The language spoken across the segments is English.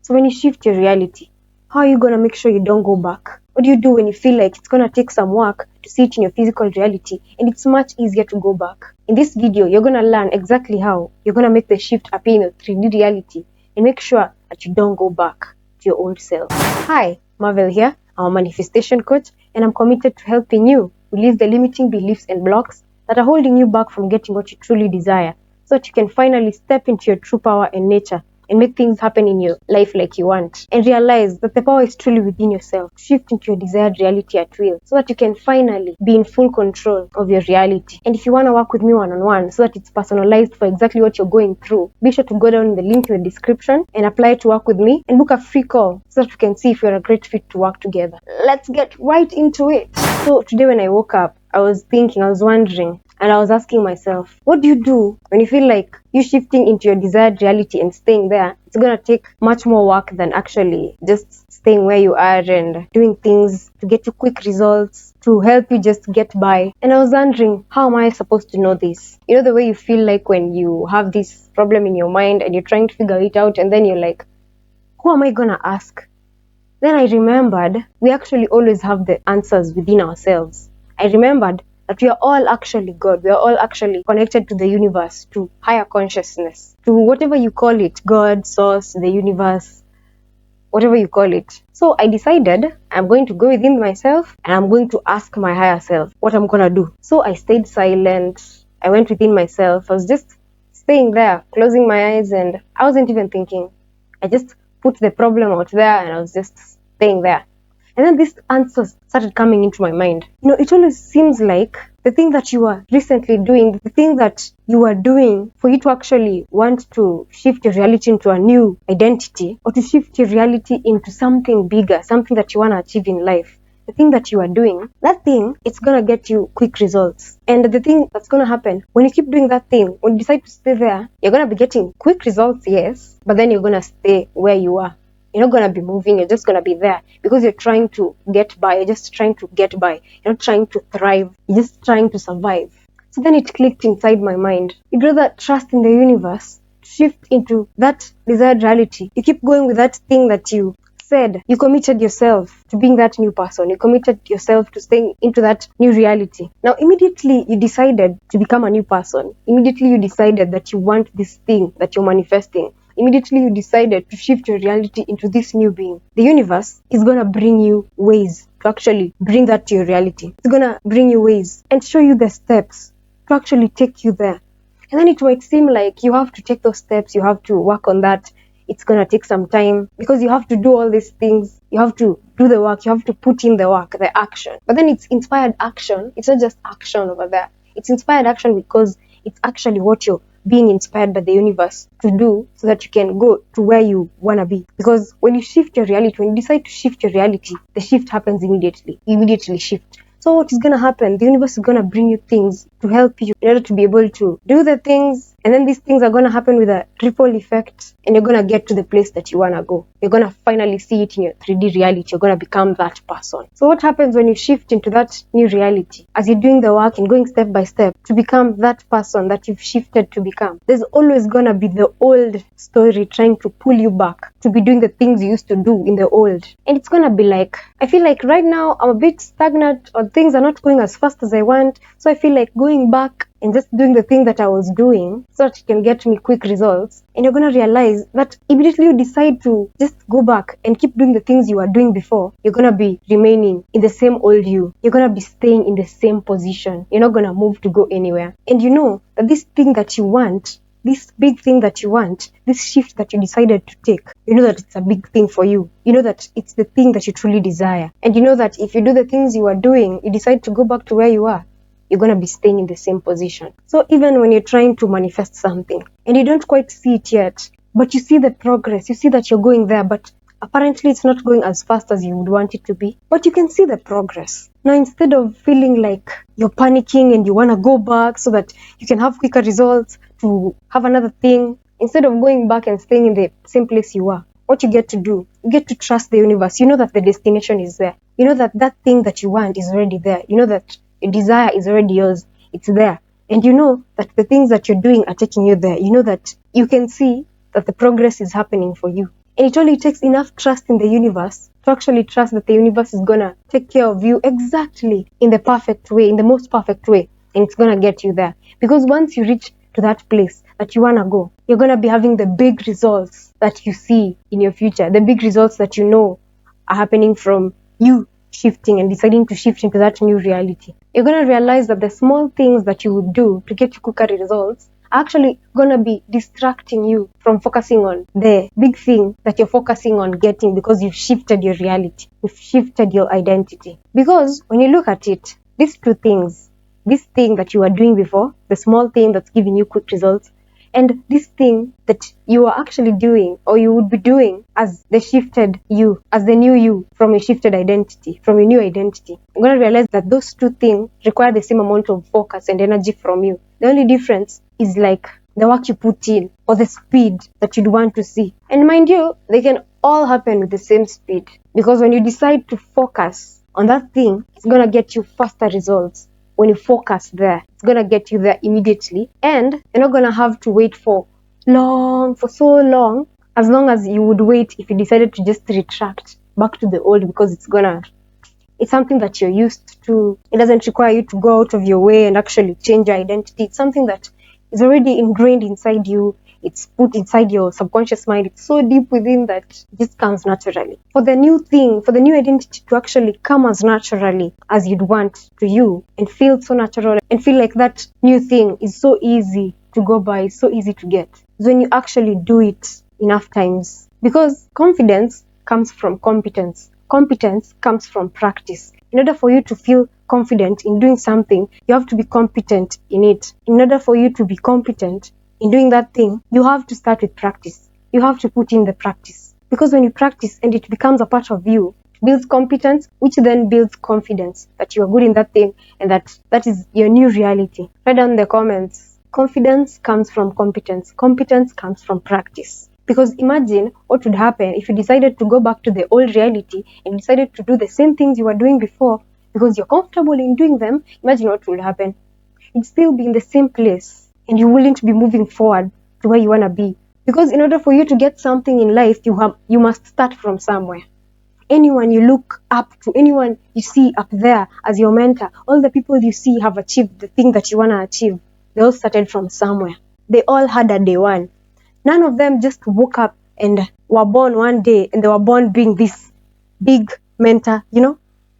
So when you shift your reality, how are you going to make sure you don't go back? What do you do when you feel like it's going to take some work to see it in your physical reality and it's much easier to go back? In this video, you're going to learn exactly how you're going to make the shift appear in your 3D reality and make sure that you don't go back to your old self. Hi, Marvel here. I'm a manifestation coach and I'm committed to helping you release the limiting beliefs and blocks that are holding you back from getting what you truly desire so that you can finally step into your true power and nature and make things happen in your life like you want, and realize that the power is truly within yourself. Shift into your desired reality at will so that you can finally be in full control of your reality. And if you want to work with me one-on-one so that it's personalized for exactly what you're going through, be sure to go down in the link in the description and apply to work with me and book a free call so that we can see if you're a great fit to work together. Let's get right into it. So today when I woke up, I was wondering, and I was asking myself, what do you do when you feel like you shifting into your desired reality and staying there? It's going to take much more work than actually just staying where you are and doing things to get you quick results, to help you just get by. And I was wondering, how am I supposed to know this? You know the way you feel like when you have this problem in your mind and you're trying to figure it out and then you're like, who am I going to ask? Then I remembered we actually always have the answers within ourselves. I remembered that we are all actually God. We are all actually connected to the universe, to higher consciousness, to whatever you call it, God, source, the universe, whatever you call it. So I decided I'm going to go within myself and I'm going to ask my higher self what I'm going to do. So I stayed silent. I went within myself. I was just staying there, closing my eyes, and I wasn't even thinking. I just put the problem out there and I was just staying there. And then these answers started coming into my mind. You know, it always seems like the thing that you are recently doing, the thing that you are doing for you to actually want to shift your reality into a new identity or to shift your reality into something bigger, something that you want to achieve in life. The thing that you are doing, that thing, it's going to get you quick results. And the thing that's going to happen, when you keep doing that thing, when you decide to stay there, you're going to be getting quick results, yes, but then you're going to stay where you are. You're not going to be moving, you're just going to be there because you're trying to get by. You're just trying to get by. You're not trying to thrive. You're just trying to survive. So then it clicked inside my mind. You'd rather trust in the universe, shift into that desired reality. You keep going with that thing that you said. You committed yourself to being that new person. You committed yourself to staying into that new reality. Now, immediately you decided to become a new person. Immediately you decided that you want this thing that you're manifesting. Immediately you decided to shift your reality into this new being. The universe is going to bring you ways to actually bring that to your reality. It's going to bring you ways and show you the steps to actually take you there. And then it might seem like you have to take those steps, you have to work on that. It's going to take some time because you have to do all these things. You have to do the work. You have to put in the work, the action. But then it's inspired action. It's not just action over there. It's inspired action because it's actually what you're being inspired by the universe to do so that you can go to where you want to be. Because when you shift your reality, when you decide to shift your reality, the shift happens immediately. You immediately shift. So what is going to happen? The universe is going to bring you things to help you in order to be able to do the things. And then these things are going to happen with a ripple effect. And you're going to get to the place that you want to go. You're going to finally see it in your 3D reality. You're going to become that person. So what happens when you shift into that new reality? As you're doing the work and going step by step to become that person that you've shifted to become, there's always going to be the old story trying to pull you back to be doing the things you used to do in the old. And it's going to be like, I feel like right now I'm a bit stagnant or things are not going as fast as I want. So I feel like going back and just doing the thing that I was doing so that it can get me quick results. And you're going to realize that immediately you decide to just go back and keep doing the things you were doing before, you're going to be remaining in the same old you. You're going to be staying in the same position. You're not going to move to go anywhere. And you know that this thing that you want, this big thing that you want, this shift that you decided to take, you know that it's a big thing for you. You know that it's the thing that you truly desire. And you know that if you do the things you are doing, you decide to go back to where you are, you're going to be staying in the same position. So even when you're trying to manifest something and you don't quite see it yet, but you see the progress, you see that you're going there, but apparently it's not going as fast as you would want it to be, but you can see the progress. Now, instead of feeling like you're panicking and you want to go back so that you can have quicker results to have another thing, instead of going back and staying in the same place you are, what you get to do, you get to trust the universe. You know that the destination is there. You know that that thing that you want is already there. You know that your desire is already yours. It's there. And you know that the things that you're doing are taking you there. You know that you can see that the progress is happening for you. And it only takes enough trust in the universe to actually trust that the universe is gonna take care of you exactly in the perfect way, in the most perfect way, and it's gonna get you there. Because once you reach to that place that you wanna go, you're gonna be having the big results that you see in your future, the big results that you know are happening from you shifting and deciding to shift into that new reality. You're going to realize that the small things that you would do to get you quicker results are actually going to be distracting you from focusing on the big thing that you're focusing on getting, because you've shifted your reality, you've shifted your identity. Because when you look at it, these two things, this thing that you were doing before, the small thing that's giving you quick results, and this thing that you are actually doing or you would be doing as the shifted you, as the new you from a shifted identity, from a new identity, you're going to realize that those two things require the same amount of focus and energy from you. The only difference is like the work you put in or the speed that you'd want to see. And mind you, they can all happen with the same speed, because when you decide to focus on that thing, it's going to get you faster results. When you focus there, it's going to get you there immediately, and you're not going to have to wait for so long as you would wait if you decided to just retract back to the old, because it's something that you're used to. It doesn't require you to go out of your way and actually change your identity. It's something that is already ingrained inside you. It's put inside your subconscious mind. It's so deep within that it just comes naturally. For the new thing, for the new identity to actually come as naturally as you'd want to you and feel so natural and feel like that new thing is so easy to go by, so easy to get, is when you actually do it enough times. Because confidence comes from competence. Competence comes from practice. In order for you to feel confident in doing something, you have to be competent in it. In order for you to be competent in doing that thing, you have to start with practice. You have to put in the practice. Because when you practice and it becomes a part of you, it builds competence, which then builds confidence that you are good in that thing and that is your new reality. Write down in the comments, confidence comes from competence. Competence comes from practice. Because imagine what would happen if you decided to go back to the old reality and decided to do the same things you were doing before because you're comfortable in doing them. Imagine what would happen. You'd still be in the same place and you wouldn't be moving forward to where you want to be. Because in order for you to get something in life, you must start from somewhere. Anyone you look up to, anyone you see up there as your mentor, all the people you see have achieved the thing that you want to achieve, they all started from somewhere. They all had a day one. None of them just woke up and were born one day and they were born being this big mentor,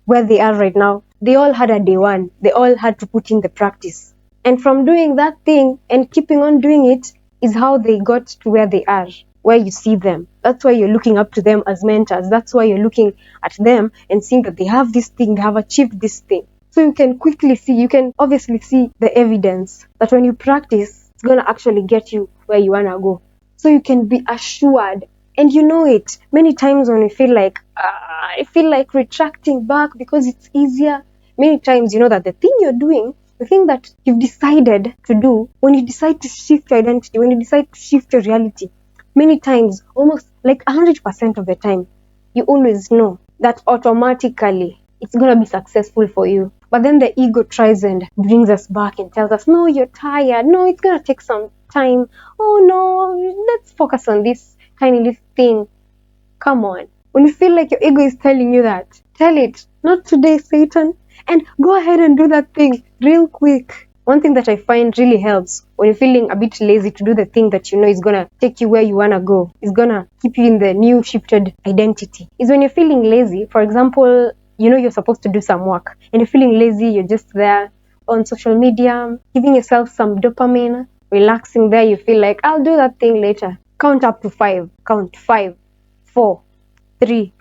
where they are right now. They all had a day one. They all had to put in the practice. And from doing that thing and keeping on doing it is how they got to where they are, where you see them. That's why you're looking up to them as mentors. That's why you're looking at them and seeing that they have this thing, they have achieved this thing. So you can obviously see the evidence that when you practice, it's going to actually get you where you want to go. So you can be assured, and you know it. Many times when you feel like, I feel like retracting back because it's easier, many times you know that the thing you're doing, the thing that you've decided to do, when you decide to shift your identity, when you decide to shift your reality, many times, almost like 100% of the time, you always know that automatically it's going to be successful for you. But then the ego tries and brings us back and tells us, no, you're tired. No, it's going to take some time. Oh no, let's focus on this tiny little thing. Come on. When you feel like your ego is telling you that, tell it, not today, Satan, and go ahead and do that thing real quick. One thing that I find really helps when you're feeling a bit lazy to do the thing that you know is going to take you where you want to go, is going to keep you in the new shifted identity, is when you're feeling lazy. For example, you know you're supposed to do some work and you're feeling lazy, you're just there on social media, giving yourself some dopamine, relaxing there, you feel like, I'll do that thing later. Count up to 5. Count 5, 4, 3,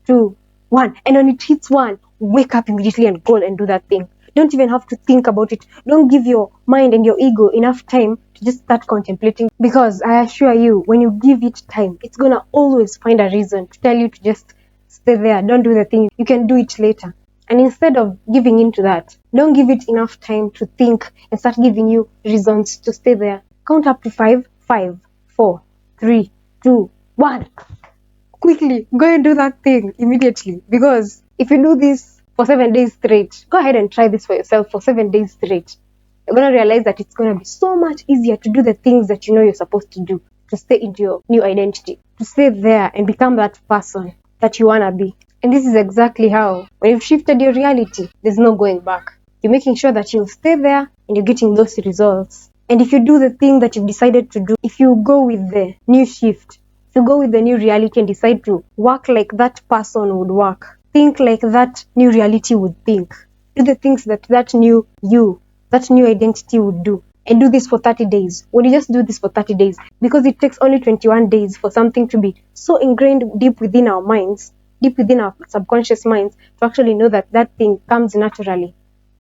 2, 1. And when it hits 1, wake up immediately and go and do that thing. Don't even have to think about it. Don't give your mind and your ego enough time to just start contemplating. Because I assure you, when you give it time, it's going to always find a reason to tell you to just stay there. Don't do the thing. You can do it later. And instead of giving into that, don't give it enough time to think and start giving you reasons to stay there. Count up to 5, 5, 4, 3, 2, 1. Quickly, go and do that thing immediately. Because if you do this for 7 days straight, go ahead and try this for yourself for 7 days straight. You're going to realize that it's going to be so much easier to do the things that you know you're supposed to do. to stay into your new identity, to stay there and become that person that you want to be. And this is exactly how, when you've shifted your reality, there's no going back. You're making sure that you'll stay there and you're getting those results. And if you do the thing that you've decided to do, if you go with the new shift, if you go with the new reality and decide to work like that person would work, think like that new reality would think, do the things that that new you, that new identity would do, and do this for 30 days. When you just do this for 30 days, because it takes only 21 days for something to be so ingrained deep within our minds, deep within our subconscious minds, to actually know that that thing comes naturally,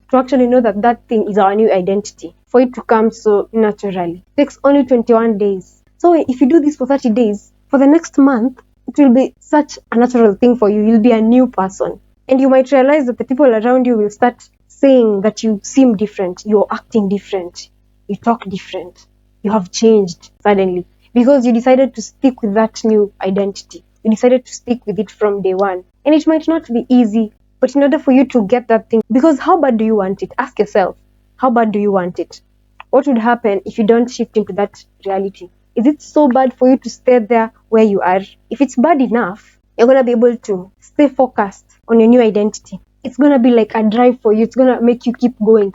to actually know that that thing is our new identity, for it to come so naturally. It takes only 21 days. So if you do this for 30 days, for the next month, it will be such a natural thing for you. You'll be a new person. And you might realize that the people around you will start saying that you seem different, you're acting different, you talk different, you have changed suddenly, because you decided to stick with that new identity. You decided to stick with it from day one. And it might not be easy, but in order for you to get that thing, because how bad do you want it? Ask yourself, how bad do you want it? What would happen if you don't shift into that reality? Is it so bad for you to stay there where you are? If it's bad enough, you're going to be able to stay focused on your new identity. It's going to be like a drive for you. It's going to make you keep going,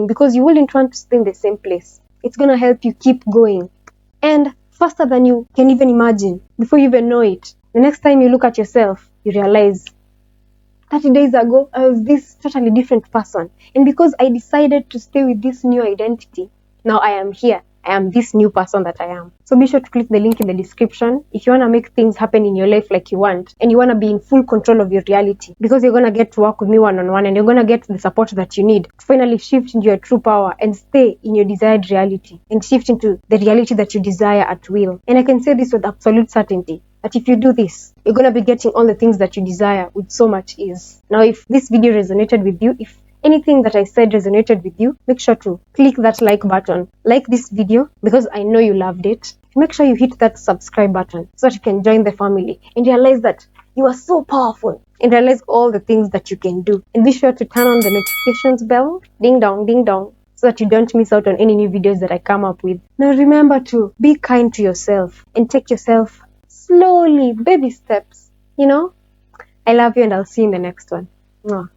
because you wouldn't want to stay in the same place. It's going to help you keep going. And faster than you can even imagine, before you even know it, the next time you look at yourself, you realize 30 days ago, I was this totally different person. And because I decided to stay with this new identity, now I am here. I am this new person that I am. So be sure to click the link in the description if you want to make things happen in your life like you want, and you want to be in full control of your reality, because you're going to get to work with me one-on-one, and you're going to get the support that you need to finally shift into your true power and stay in your desired reality and shift into the reality that you desire at will. And I can say this with absolute certainty, that if you do this, you're going to be getting all the things that you desire with so much ease. Now, if this video resonated with you, if anything that I said resonated with you, make sure to click that like button. Like this video because I know you loved it. Make sure you hit that subscribe button so that you can join the family and realize that you are so powerful and realize all the things that you can do. And be sure to turn on the notifications bell, ding dong, so that you don't miss out on any new videos that I come up with. Now remember to be kind to yourself and take yourself slowly, baby steps. I love you, and I'll see you in the next one. Mwah.